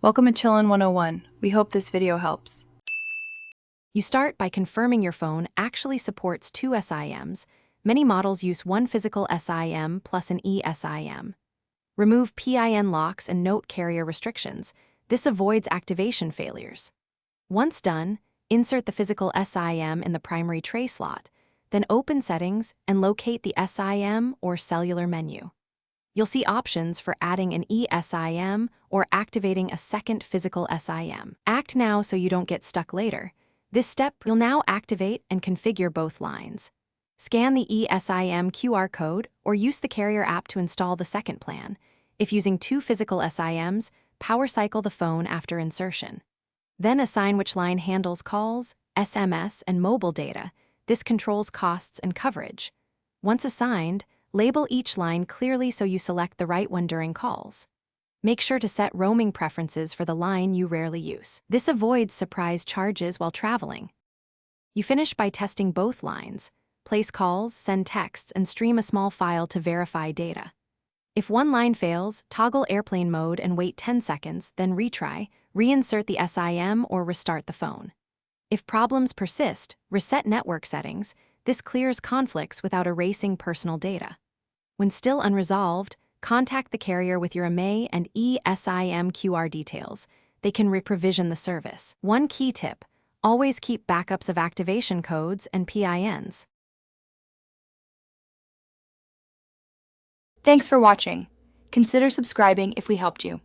Welcome to Chillin' 101. We hope this video helps. You start by confirming your phone actually supports two SIMs. Many models use one physical SIM plus an eSIM. Remove PIN locks and note carrier restrictions. This avoids activation failures. Once done, insert the physical SIM in the primary tray slot, then open Settings and locate the SIM or Cellular menu. You'll see options for adding an eSIM or activating a second physical SIM. Act now so you don't get stuck later. This step, you'll now activate and configure both lines. Scan the eSIM QR code or use the carrier app to install the second plan. If using two physical SIMs, power cycle the phone after insertion. Then assign which line handles calls, SMS, and mobile data. This controls costs and coverage. Once assigned, label each line clearly so you select the right one during calls. Make sure to set roaming preferences for the line you rarely use. This avoids surprise charges while traveling. You finish by testing both lines. Place calls, send texts, and stream a small file to verify data. If one line fails, toggle airplane mode and wait 10 seconds, then retry, reinsert the SIM or restart the phone. If problems persist, reset network settings. This clears conflicts without erasing personal data. When still unresolved, contact the carrier with your IMEI and eSIM QR details. They can re-provision the service. One key tip: always keep backups of activation codes and PINs. Thanks for watching. Consider subscribing if we helped you.